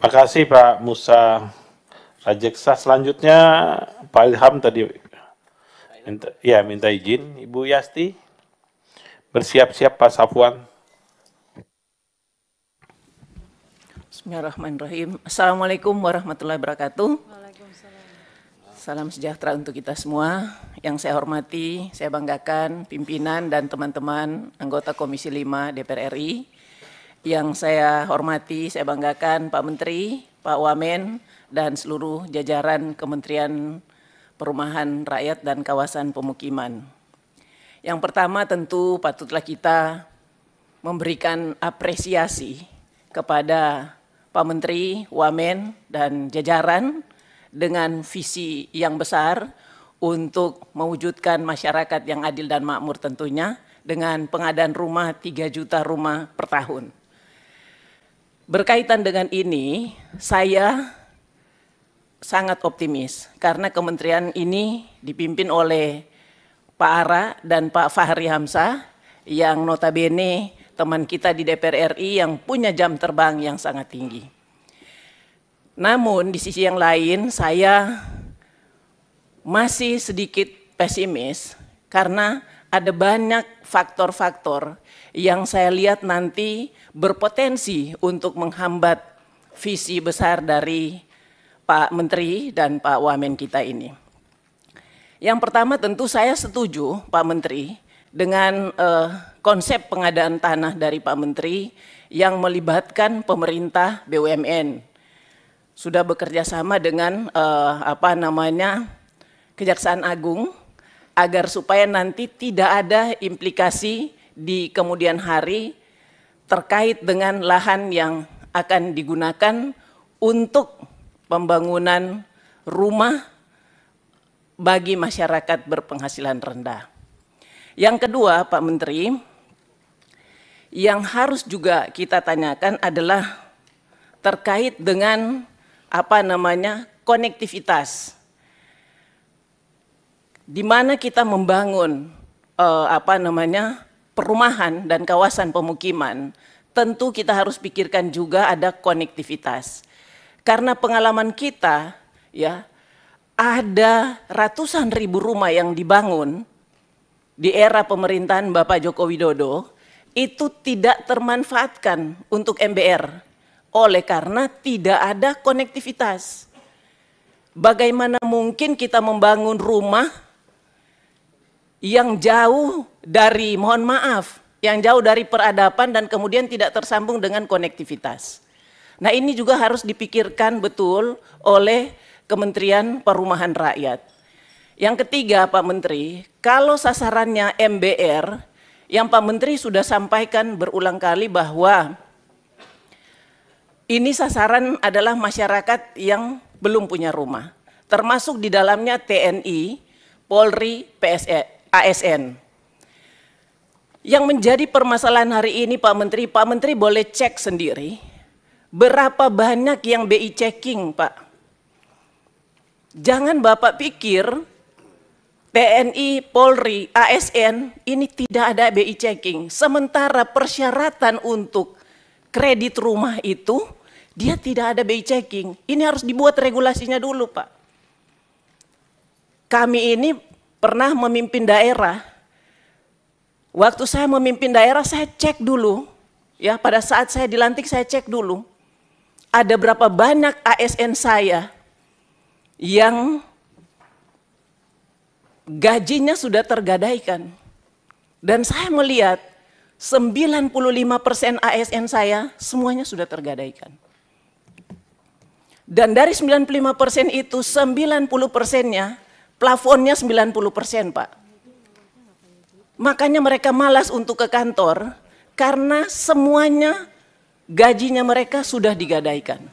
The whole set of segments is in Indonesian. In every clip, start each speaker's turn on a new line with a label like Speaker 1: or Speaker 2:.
Speaker 1: Makasih Pak Musa Rajeksa. Selanjutnya Pak Ilham tadi minta izin. Ibu Yasti bersiap-siap Pak Safwan.
Speaker 2: Bismillahirrahmanirrahim. Assalamualaikum warahmatullahi wabarakatuh. Salam sejahtera untuk kita semua. Yang saya hormati, saya banggakan pimpinan dan teman-teman anggota Komisi 5 DPR RI. Yang saya hormati, saya banggakan Pak Menteri, Pak Wamen, dan seluruh jajaran Kementerian Perumahan Rakyat dan Kawasan Pemukiman. Yang pertama tentu patutlah kita memberikan apresiasi kepada Pak Menteri, Wamen, dan jajaran dengan visi yang besar untuk mewujudkan masyarakat yang adil dan makmur tentunya dengan pengadaan rumah 3 juta rumah per tahun. Berkaitan dengan ini, saya sangat optimis karena kementerian ini dipimpin oleh Pak Ara dan Pak Fahri Hamzah yang notabene teman kita di DPR RI yang punya jam terbang yang sangat tinggi. Namun di sisi yang lain saya masih sedikit pesimis karena ada banyak faktor-faktor yang saya lihat nanti berpotensi untuk menghambat visi besar dari Pak Menteri dan Pak Wamen kita ini. Yang pertama tentu saya setuju Pak Menteri dengan konsep pengadaan tanah dari Pak Menteri yang melibatkan pemerintah BUMN. Sudah bekerja sama dengan Kejaksaan Agung agar supaya nanti tidak ada implikasi di kemudian hari terkait dengan lahan yang akan digunakan untuk pembangunan rumah bagi masyarakat berpenghasilan rendah. Yang kedua, Pak Menteri, yang harus juga kita tanyakan adalah terkait dengan konektivitas. Di mana kita membangun perumahan dan kawasan pemukiman, tentu kita harus pikirkan juga ada konektivitas. Karena pengalaman kita ya ada ratusan ribu rumah yang dibangun di era pemerintahan Bapak Joko Widodo itu tidak termanfaatkan untuk MBR oleh karena tidak ada konektivitas. Bagaimana mungkin kita membangun rumah yang jauh dari, yang jauh dari peradaban dan kemudian tidak tersambung dengan konektivitas. Nah ini juga harus dipikirkan betul oleh Kementerian Perumahan Rakyat. Yang ketiga Pak Menteri, kalau sasarannya MBR, yang Pak Menteri sudah sampaikan berulang kali bahwa ini sasaran adalah masyarakat yang belum punya rumah. Termasuk di dalamnya TNI, Polri, ASN. Yang menjadi permasalahan hari ini Pak Menteri boleh cek sendiri berapa banyak yang BI checking Pak. Jangan Bapak pikir TNI, Polri, ASN ini tidak ada BI checking. Sementara persyaratan untuk kredit rumah itu dia tidak ada BI checking. Ini harus dibuat regulasinya dulu Pak. Kami ini pernah memimpin daerah. Waktu saya memimpin daerah saya cek dulu. Ya, pada saat saya dilantik saya cek dulu. Ada berapa banyak ASN saya yang gajinya sudah tergadaikan. Dan saya melihat 95% ASN saya semuanya sudah tergadaikan. Dan dari 95% itu 90%-nya plafonnya 90% Pak. Makanya mereka malas untuk ke kantor karena semuanya gajinya mereka sudah digadaikan.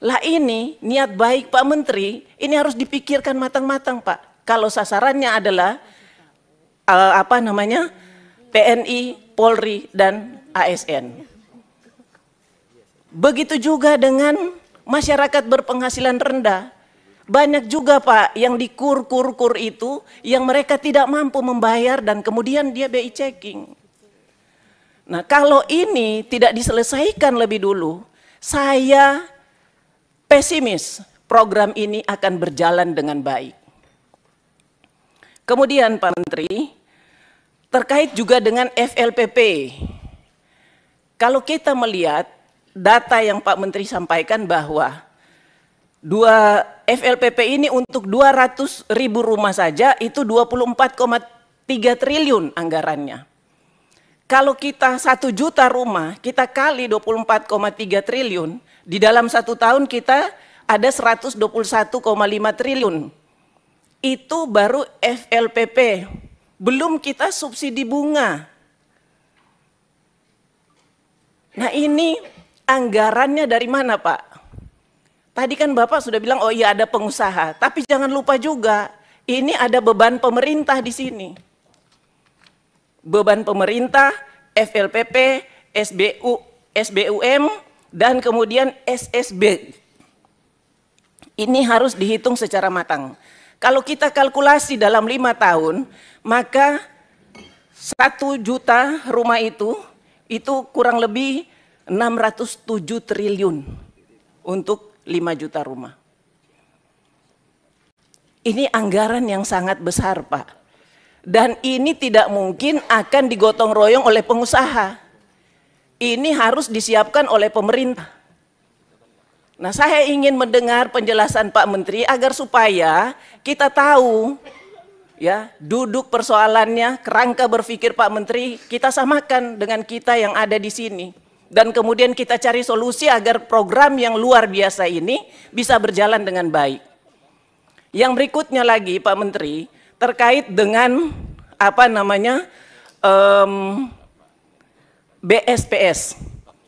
Speaker 2: Lah ini niat baik Pak Menteri, ini harus dipikirkan matang-matang Pak. Kalau sasarannya adalah TNI, Polri, dan ASN. Begitu juga dengan masyarakat berpenghasilan rendah. Banyak juga Pak yang di kur itu yang mereka tidak mampu membayar dan kemudian dia BI checking. Nah kalau ini tidak diselesaikan lebih dulu, saya pesimis program ini akan berjalan dengan baik. Kemudian Pak Menteri, terkait juga dengan FLPP. Kalau kita melihat data yang Pak Menteri sampaikan bahwa FLPP ini untuk 200.000 rumah saja itu 24,3 triliun anggarannya. Kalau kita 1 juta rumah, kita kali 24,3 triliun, di dalam 1 tahun kita ada 121,5 triliun. Itu baru FLPP, belum kita subsidi bunga. Nah ini anggarannya dari mana Pak? Tadi kan Bapak sudah bilang, oh iya ada pengusaha, tapi jangan lupa juga, ini ada beban pemerintah di sini. Beban pemerintah, FLPP, SBUM, dan kemudian SSB. Ini harus dihitung secara matang. Kalau kita kalkulasi dalam 5 tahun, maka 1 juta rumah itu kurang lebih 607 triliun untuk 5 juta rumah. Ini anggaran yang sangat besar, Pak. Dan ini tidak mungkin akan digotong royong oleh pengusaha. Ini harus disiapkan oleh pemerintah. Nah, saya ingin mendengar penjelasan Pak Menteri agar supaya kita tahu ya, duduk persoalannya, kerangka berpikir Pak Menteri kita samakan dengan kita yang ada di sini. Dan kemudian kita cari solusi agar program yang luar biasa ini bisa berjalan dengan baik. Yang berikutnya lagi Pak Menteri terkait dengan BSPS,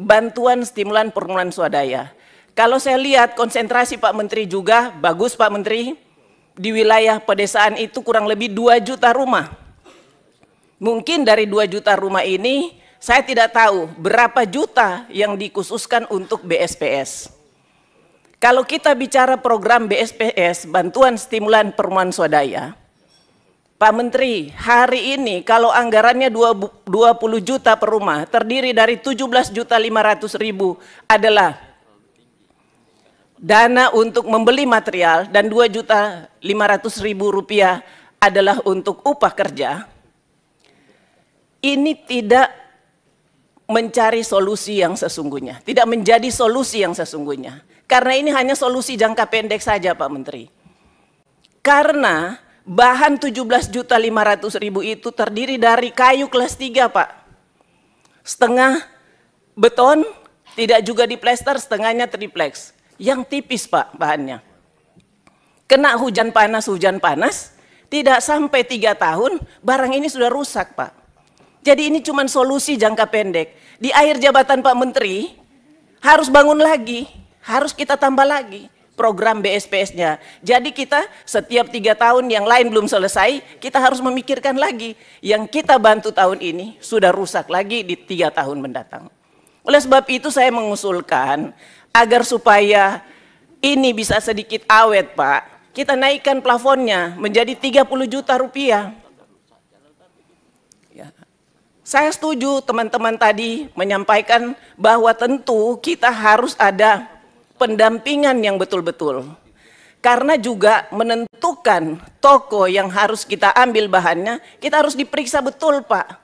Speaker 2: Bantuan Stimulan Permohonan Swadaya. Kalau saya lihat konsentrasi Pak Menteri juga bagus Pak Menteri, di wilayah pedesaan itu kurang lebih 2 juta rumah. Mungkin dari 2 juta rumah ini saya tidak tahu berapa juta yang dikhususkan untuk BSPS. Kalau kita bicara program BSPS, Bantuan Stimulan Permohonan Swadaya, Pak Menteri, hari ini kalau anggarannya 20 juta per rumah, terdiri dari 17.500.000 adalah dana untuk membeli material dan 2.500.000 rupiah adalah untuk upah kerja. Ini tidak mencari solusi yang sesungguhnya, tidak menjadi solusi yang sesungguhnya. Karena ini hanya solusi jangka pendek saja Pak Menteri. Karena bahan 17.500.000 itu terdiri dari kayu kelas 3 Pak. Setengah beton, tidak juga diplester, setengahnya triplex. Yang tipis Pak bahannya. Kena hujan panas, tidak sampai 3 tahun, barang ini sudah rusak Pak. Jadi ini cuma solusi jangka pendek. Di akhir jabatan Pak Menteri, harus bangun lagi, harus kita tambah lagi program BSPS-nya. Jadi kita setiap 3 tahun yang lain belum selesai, kita harus memikirkan lagi. Yang kita bantu tahun ini sudah rusak lagi di 3 tahun mendatang. Oleh sebab itu saya mengusulkan, agar supaya ini bisa sedikit awet Pak, kita naikkan plafonnya menjadi 30 juta rupiah. Ya. Saya setuju teman-teman tadi menyampaikan bahwa tentu kita harus ada pendampingan yang betul-betul. Karena juga menentukan toko yang harus kita ambil bahannya, kita harus diperiksa betul Pak.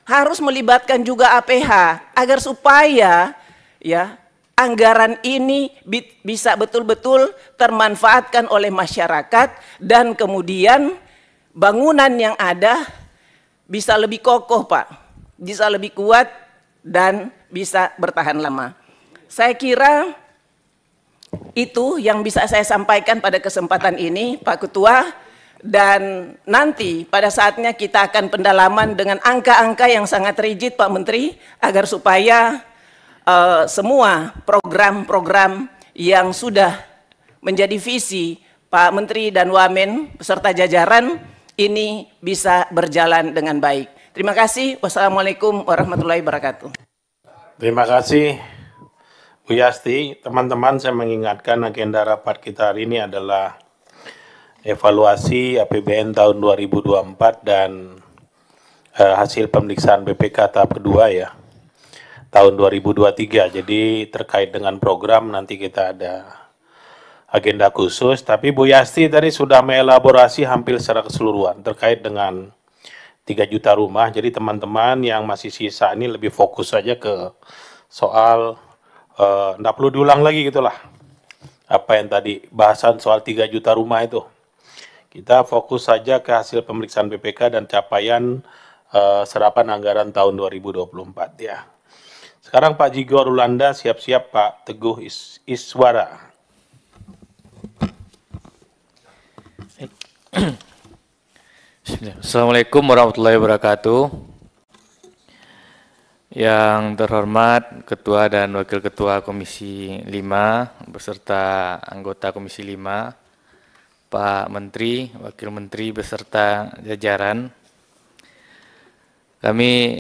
Speaker 2: Harus melibatkan juga APH agar supaya ya anggaran ini bisa betul-betul termanfaatkan oleh masyarakat dan kemudian bangunan yang ada bisa lebih kokoh Pak, bisa lebih kuat dan bisa bertahan lama. Saya kira itu yang bisa saya sampaikan pada kesempatan ini Pak Ketua, dan nanti pada saatnya kita akan pendalaman dengan angka-angka yang sangat rigid Pak Menteri agar supaya semua program-program yang sudah menjadi visi Pak Menteri dan Wamen beserta jajaran ini bisa berjalan dengan baik. Terima kasih. Wassalamualaikum warahmatullahi wabarakatuh.
Speaker 1: Terima kasih Bu Yasti. Teman-teman, saya mengingatkan agenda rapat kita hari ini adalah evaluasi APBN tahun 2024 dan hasil pemeriksaan BPK tahap kedua ya, tahun 2023. Jadi terkait dengan program nanti kita ada agenda khusus, tapi Bu Yasti tadi sudah mengelaborasi hampir secara keseluruhan terkait dengan 3 juta rumah. Jadi teman-teman yang masih sisa ini lebih fokus saja ke soal, nggak perlu diulang lagi gitulah, apa yang tadi bahasan soal 3 juta rumah itu. Kita fokus saja ke hasil pemeriksaan BPK dan capaian serapan anggaran tahun 2024 ya. Sekarang Pak Jigo Rulanda, siap-siap Pak Teguh Iswara.
Speaker 3: Assalamualaikum warahmatullahi wabarakatuh. Yang terhormat Ketua dan Wakil Ketua Komisi 5 beserta anggota Komisi 5, Pak Menteri, Wakil Menteri beserta jajaran. Kami